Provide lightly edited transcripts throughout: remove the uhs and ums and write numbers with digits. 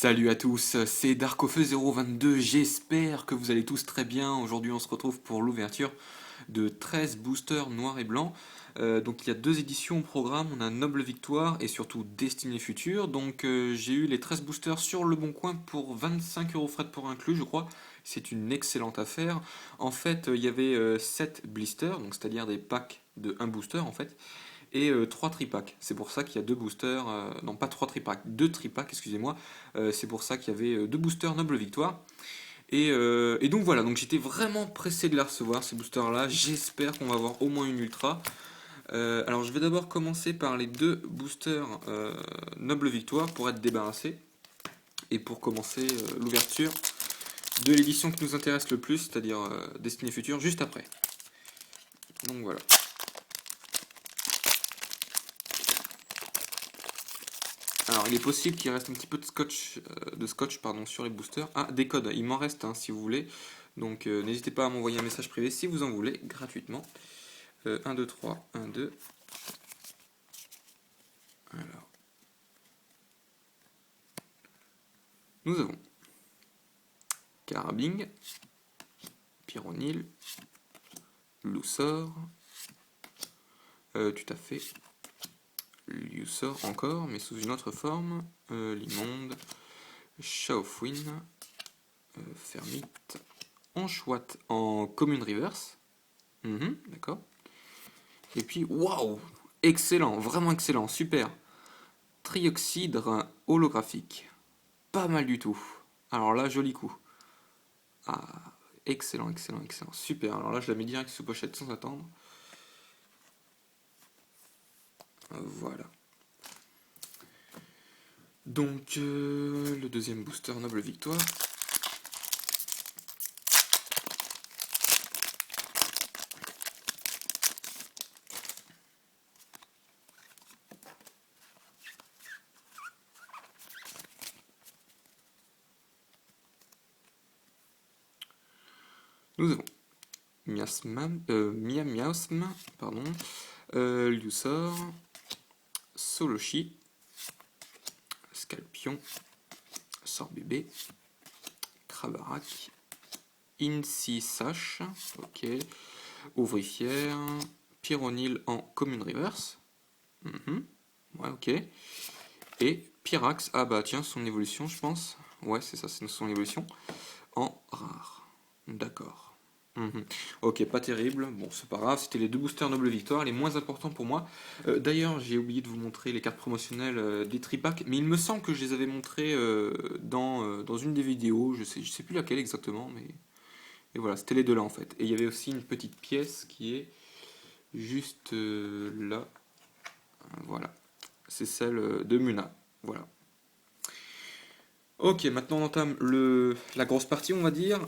Salut à tous, c'est Darkofeu022, j'espère que vous allez tous très bien. Aujourd'hui on se retrouve pour l'ouverture de 13 boosters noirs et blancs. Donc il y a deux éditions au programme, on a Noble Victoire et surtout Destinée Future. Donc j'ai eu les 13 boosters sur le bon coin pour 25 € frais de port inclus je crois. C'est une excellente affaire. En fait il y avait 7 blisters, donc c'est-à-dire des packs de un booster en fait et 3 tripacks. C'est pour ça qu'il y a deux boosters, non pas 3 tripacks, 2 tripacks, excusez-moi. C'est pour ça qu'il y avait deux boosters Noble Victoire. Et donc voilà, donc j'étais vraiment pressé de les recevoir, ces boosters-là. J'espère qu'on va avoir au moins une ultra. Alors je vais d'abord commencer par les deux boosters Noble Victoire pour être débarrassé. Et pour commencer l'ouverture de l'édition qui nous intéresse le plus, c'est-à-dire Destinée Future, juste après. Donc voilà. Alors, il est possible qu'il reste un petit peu de scotch pardon, sur les boosters. Ah, des codes, il m'en reste si vous voulez. Donc, n'hésitez pas à m'envoyer un message privé si vous en voulez, gratuitement. 1, 2, 3, 1, 2. Alors, nous avons Carabing, Pyronil, Loussor, tout à fait, Loussor encore, mais sous une autre forme, Limonde, Shaofwin, Fermite, Anchouat en commune reverse. D'accord. Et puis, waouh! Excellent, vraiment excellent, super. Trioxydre holographique. Pas mal du tout. Alors là, joli coup. Ah, excellent, excellent, excellent. Super. Alors là, je la mets direct sous pochette sans attendre. Voilà. Donc, le deuxième booster Noble Victoire. Nous avons Miasm, pardon, Lusor, Soloshi, Scalpion, Sorbébé, Krabarak, Insi-Sash, ok, Ouvrifière, Pyronil en commune reverse, ouais, ok, et Pyrax, ah bah tiens, son évolution je pense, ouais c'est ça, c'est son évolution, en rare, d'accord. Ok, pas terrible, bon c'est pas grave, c'était les deux boosters Noble Victoire, les moins importants pour moi. D'ailleurs, j'ai oublié de vous montrer les cartes promotionnelles des tripacks, mais il me semble que je les avais montrées dans une des vidéos, je sais plus laquelle exactement, mais et voilà, c'était les deux là en fait. Et il y avait aussi une petite pièce qui est juste là, voilà, c'est celle de Muna, voilà. Ok, maintenant on entame la grosse partie on va dire.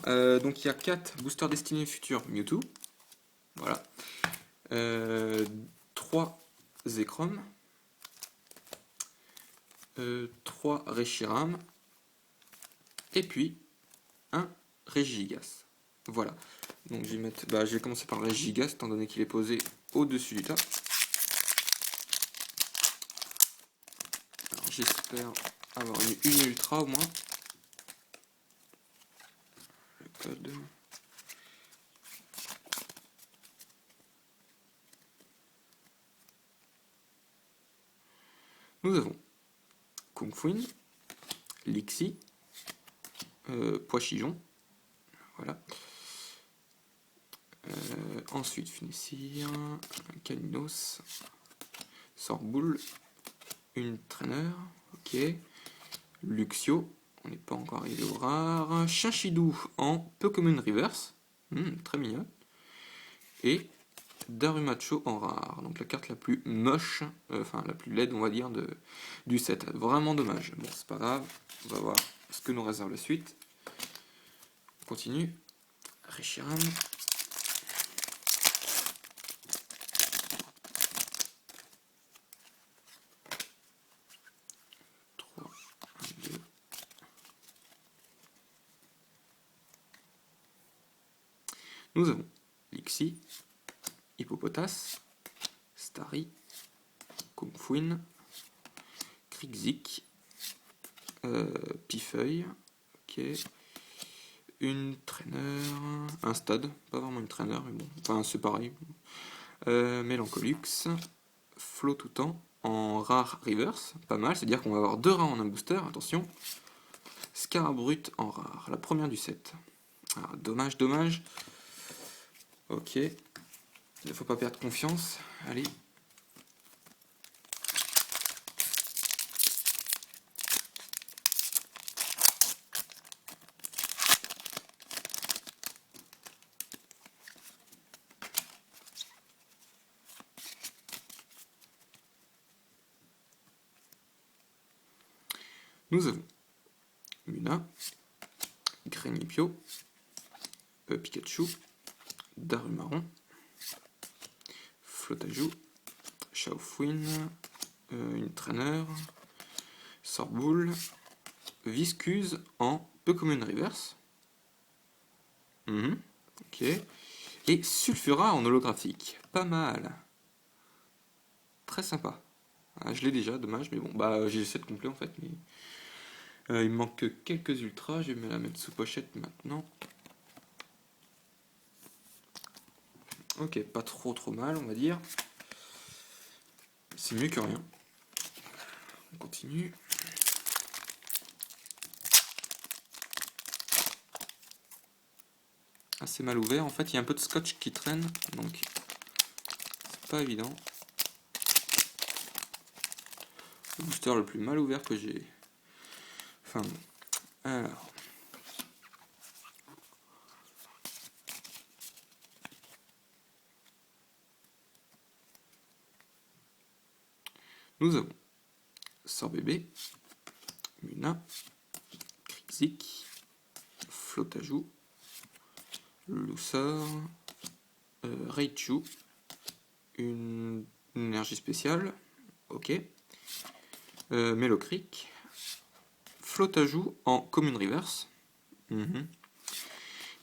Donc il y a 4 boosters destinés futurs Mewtwo, voilà. 3 Zekrom, 3 Reshiram, et puis un Regigigas. Voilà. Donc je vais commencer par le Regigigas, étant donné qu'il est posé au-dessus du tas. Alors j'espère avoir une ultra au moins. Le code. Nous avons Kung Fuin, Lixi, Poichijon, voilà. Ensuite, Funessir, Caninos, Sorboule, une Trainer, ok. Luxio, on n'est pas encore arrivé au rare. Chinchidou en Pokémon Reverse, très mignon. Et Darumacho en rare, donc la carte la plus moche, enfin la plus laide on va dire du set. Vraiment dommage. Bon, c'est pas grave, on va voir ce que nous réserve la suite. On continue. Reshiram. Nous avons Lixi, Hippopotas, Starry, Kung Fuin, Krixik, Pifeuille, ok. Une traîneur, un stade, pas vraiment une traîneur, mais bon, enfin c'est pareil. Mélancolux, Flot tout temps, en rare reverse, pas mal, c'est-à-dire qu'on va avoir 2 rares en un booster, attention. Scarabrut en rare, la première du set. Ah, dommage, dommage. Ok, il ne faut pas perdre confiance, allez. Nous avons Muna, Greninpio, Pikachu, Darumaron, Flotajou, Chaofouine, une traîneur, Sorboule, Viscuse en peu commune reverse. Ok. Et Sulfura en holographique. Pas mal. Très sympa. Ah, je l'ai déjà, dommage, mais bon, bah j'ai le set complet en fait. Mais... il me manque que quelques ultras, je vais me la mettre sous pochette maintenant. Ok, pas trop mal, on va dire. C'est mieux que rien. On continue. Assez mal ouvert, en fait il y a un peu de scotch qui traîne, donc c'est pas évident. Le booster le plus mal ouvert que j'ai. Enfin, alors. Nous avons Sorbébé, Muna, Krixik, Flotajou, Loussor, Raichu, une énergie spéciale, ok, Mélocric, Flotajou en commune reverse,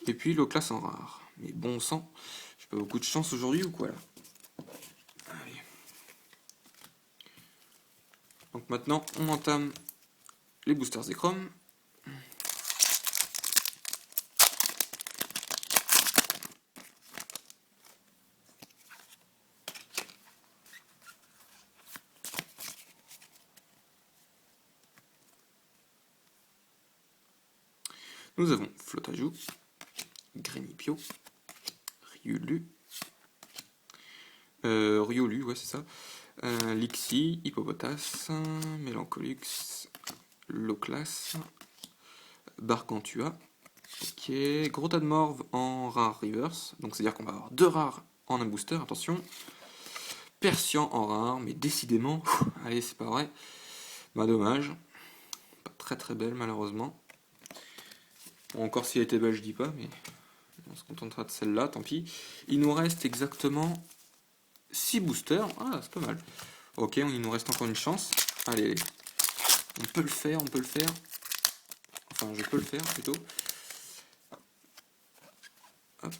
et puis Loclass en rare. Mais bon sang, j'ai pas beaucoup de chance aujourd'hui ou quoi là? Allez. Donc maintenant, on entame les boosters Zekrom. Nous avons Flotajou, Greninpio, Riolu, Riolu, ouais c'est ça, Lixie, Hippopotas, Mélancolux, Loclass, Barcantua, ok, gros tas de morve en rare reverse, donc c'est à dire qu'on va avoir 2 rares en un booster, attention, Persian en rare, mais décidément, allez c'est pas vrai, bah dommage, pas très belle malheureusement. Bon, encore si elle était belle je dis pas, mais on se contentera de celle-là, tant pis. Il nous reste exactement 6 boosters, ah c'est pas mal. Ok, il nous reste encore une chance, allez, on peut le faire, enfin je peux le faire plutôt. Hop.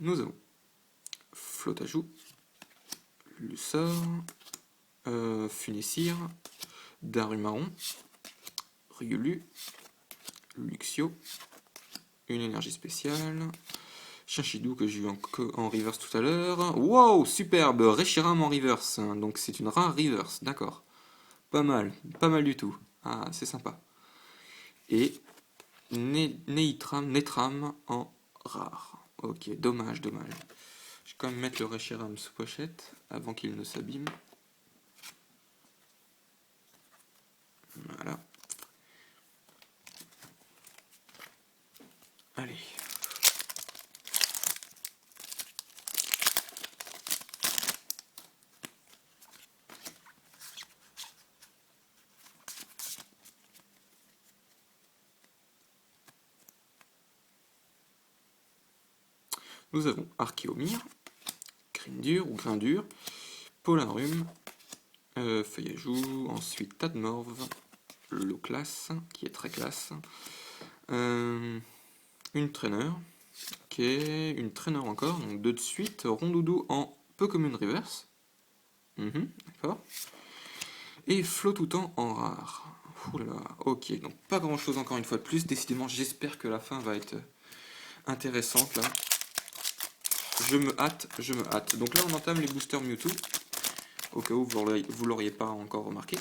Nous avons Flotajou, Lussor, Funessir, Darumaron, Riolu, Luxio, une énergie spéciale, Chinchidou que j'ai eu en reverse tout à l'heure. Wow, superbe, Reshiram en reverse, donc c'est une rare reverse, d'accord. Pas mal du tout. Ah, c'est sympa. Et Netram en rare. Ok, dommage. Je vais quand même mettre le Reshiram sous pochette avant qu'il ne s'abîme. Voilà. Allez. Nous avons Archéomir, Grindur ou Grindur, Polarum, Feuillajou, ensuite Tadmorve, Loclass, qui est très classe, une traîneur, ok, une traîneur encore, donc 2 de suite, Rondoudou en peu comme une reverse. D'accord. Et flot tout temps en rare. Oula, ok, donc pas grand chose encore une fois de plus. Décidément, j'espère que la fin va être intéressante là. Je me hâte, je me hâte. Donc là, on entame les boosters Mewtwo. Au cas où vous l'auriez pas encore remarqué.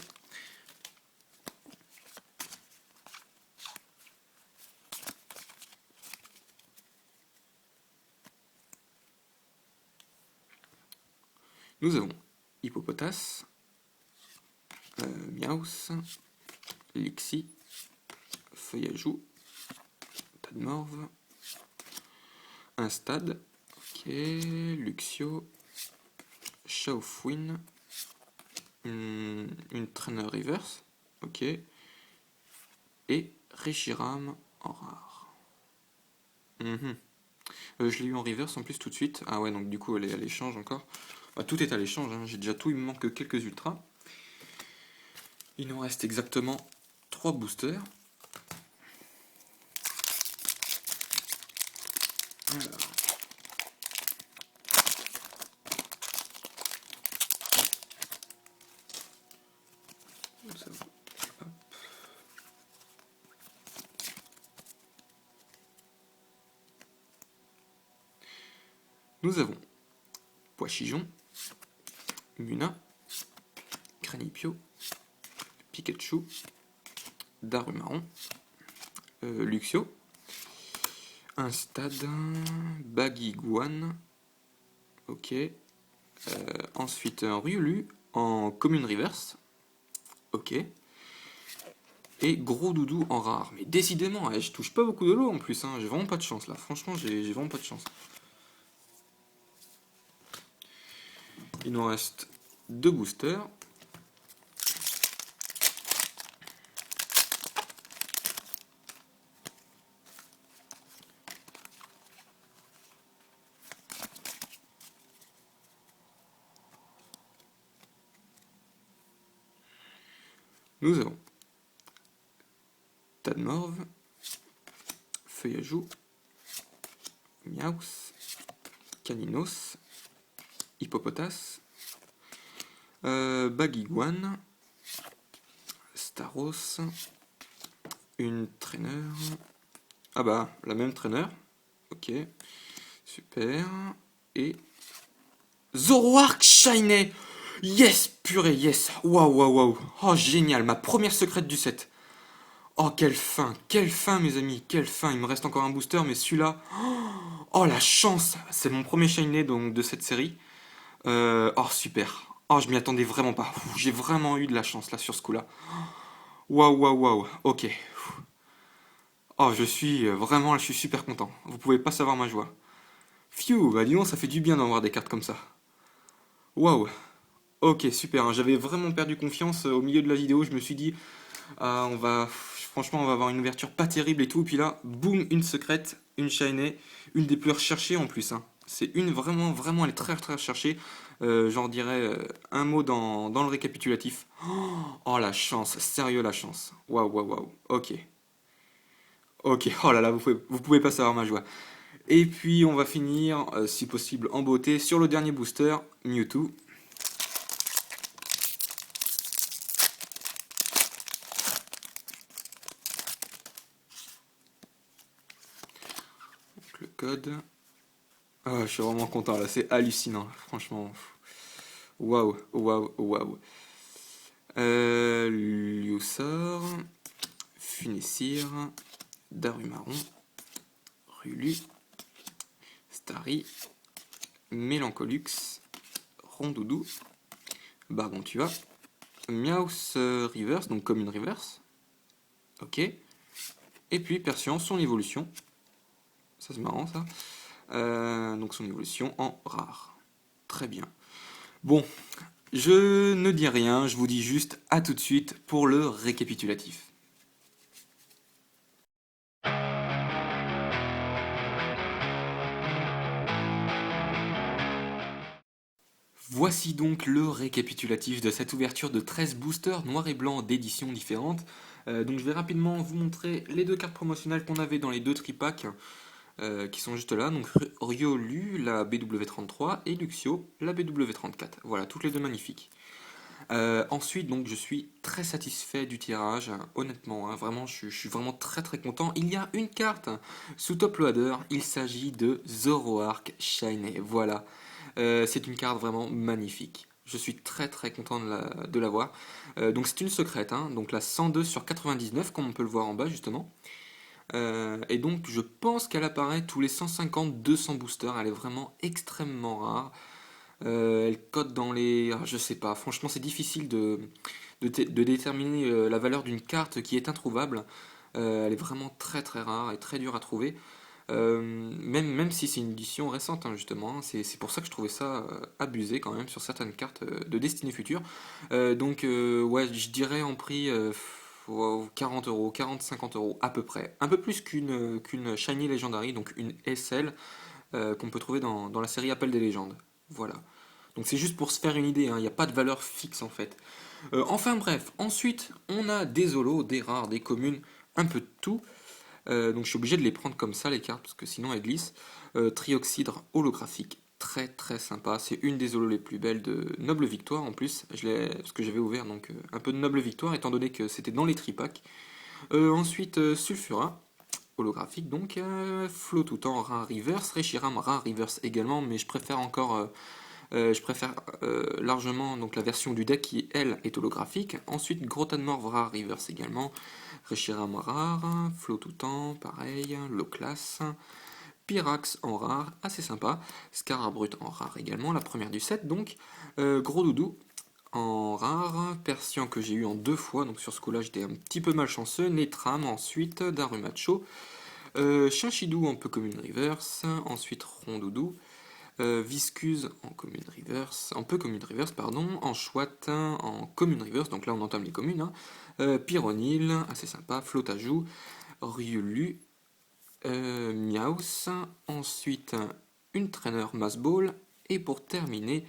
Nous avons Hippopotas, Miaus, Lixie, Feuillajou, Tadmorve, un stade, ok, Luxio, Shaofuin, une trainer reverse, ok, et Reshiram en rare. Je l'ai eu en reverse en plus tout de suite. Ah ouais, donc du coup elle est à l'échange encore. Bah, tout est à l'échange, hein. J'ai déjà tout, il me manque que quelques ultras. Il nous reste exactement 3 boosters. Alors. Nous avons Poichijon, Muna, Granipio, Pikachu, Darumaron, Luxio, un stade, Baguiguan, ok, ensuite un Riolu en commune reverse, ok, et Gros Doudou en rare. Mais décidément, je touche pas beaucoup de lot en plus, hein. J'ai vraiment pas de chance là, franchement j'ai vraiment pas de chance. Il nous reste 2 boosters. Nous avons Tadmorve, Feuillajou, Miaus, Caninos, Hippopotas, Baguiguan, Staros, une trainer. Ah bah, la même trainer. Ok, super. Et Zoroark Shiny. Yes, purée, yes. Waouh, waouh, waouh. Oh, génial, ma première secrète du set. Oh, quelle fin, mes amis, quelle fin. Il me reste encore un booster, mais celui-là. Oh, la chance. C'est mon premier Shiny donc, de cette série. Oh, super. Oh, je m'y attendais vraiment pas. J'ai vraiment eu de la chance là sur ce coup-là. Waouh, waouh, waouh. Ok. Oh, je suis super content. Vous pouvez pas savoir ma joie. Phew, bah dis donc, ça fait du bien d'avoir des cartes comme ça. Waouh. Ok, super, hein. J'avais vraiment perdu confiance au milieu de la vidéo. Je me suis dit, ah, franchement, on va avoir une ouverture pas terrible et tout. Puis là, boum, une secrète, une shiny, une des plus recherchées en plus, hein. C'est une vraiment, vraiment, elle est très, très recherchée. J'en dirais un mot dans le récapitulatif. Oh, la chance, sérieux, la chance. Waouh, waouh, waouh. Ok. Ok, oh là là, vous pouvez pas savoir ma joie. Et puis, on va finir, si possible, en beauté sur le dernier booster, Mewtwo. Le code. Ah, je suis vraiment content là, c'est hallucinant, franchement. Waouh, waouh, waouh. Luxor, Funessir, Darumaron, Rulu, Starry, Mélancolux, Rondoudou, Bargontua, Miaus Reverse, donc comme une reverse. Ok. Et puis Persian, son évolution. Ça c'est marrant ça. Donc son évolution en rare. Très bien. Bon, je ne dis rien, je vous dis juste à tout de suite pour le récapitulatif. Voici donc le récapitulatif de cette ouverture de 13 boosters noir et blanc d'éditions différentes. Donc je vais rapidement vous montrer les 2 cartes promotionnelles qu'on avait dans les 2 tripacks. qui sont juste là. Donc Riolu, la BW33 et Luxio, la BW34. Voilà, toutes les deux magnifiques. Ensuite, donc, je suis très satisfait du tirage, hein, honnêtement, hein, vraiment, je suis vraiment très très content. Il y a une carte sous Top Loader, il s'agit de Zoroark Shiny, voilà. C'est une carte vraiment magnifique. Je suis très très content de l'avoir. Donc c'est une secrète, hein, donc la 102 sur 99, comme on peut le voir en bas justement. Et donc je pense qu'elle apparaît tous les 150-200 boosters, elle est vraiment extrêmement rare. Elle cote dans les... je sais pas, franchement c'est difficile de déterminer la valeur d'une carte qui est introuvable. Elle est vraiment très très rare et très dure à trouver. Même si c'est une édition récente, hein, justement, hein, c'est pour ça que je trouvais ça abusé quand même sur certaines cartes de Destinée Future. Ouais, je dirais en prix 40 euros, 40-50 euros à peu près. Un peu plus qu'une Shiny Legendary, donc une SL qu'on peut trouver dans la série Appel des légendes. Voilà. Donc c'est juste pour se faire une idée, hein, il n'y a pas de valeur fixe en fait. Enfin bref, ensuite on a des holos, des rares, des communes, un peu de tout. Donc je suis obligé de les prendre comme ça les cartes parce que sinon elles glissent. Trioxydre holographique, très très sympa. C'est une des holos les plus belles de Noble Victoire en plus. Parce que j'avais ouvert donc un peu de Noble Victoire étant donné que c'était dans les tripacks. Ensuite Sulfura, holographique donc. Flow tout en rare reverse. Reshiram rare reverse également, mais je préfère largement donc, la version du deck qui, elle, est holographique. Ensuite, Grotanmorph rare reverse également. Reshiram rare, Flow tout temps, pareil, low class. Pyrax en rare, assez sympa. Scarabrut en rare également, la première du set donc. Gros Doudou en rare. Persian que j'ai eu en 2 fois, donc sur ce coup-là j'étais un petit peu malchanceux. Netram ensuite, Darumacho. Chinchidou en peu commune reverse. Ensuite Rondoudou. Viscuse en commune reverse, en peu commune reverse, pardon, en chouette en commune reverse, donc là on entame les communes, hein. Pyronil, assez sympa, Flotajou, Riolu, Miaus, ensuite une traîneur Mass Ball, et pour terminer,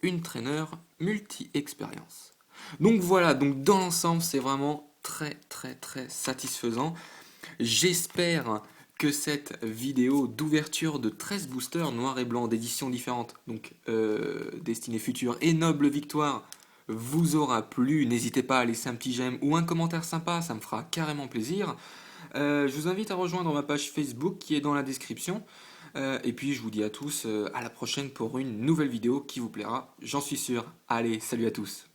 une traîneur multi-expérience. Donc voilà, donc dans l'ensemble c'est vraiment très très très satisfaisant. J'espère que cette vidéo d'ouverture de 13 boosters noir et blanc d'éditions différentes, donc Destinée Future et Noble Victoire, vous aura plu. N'hésitez pas à laisser un petit j'aime ou un commentaire sympa, ça me fera carrément plaisir. Je vous invite à rejoindre ma page Facebook qui est dans la description. Et puis je vous dis à tous à la prochaine pour une nouvelle vidéo qui vous plaira, j'en suis sûr. Allez, salut à tous.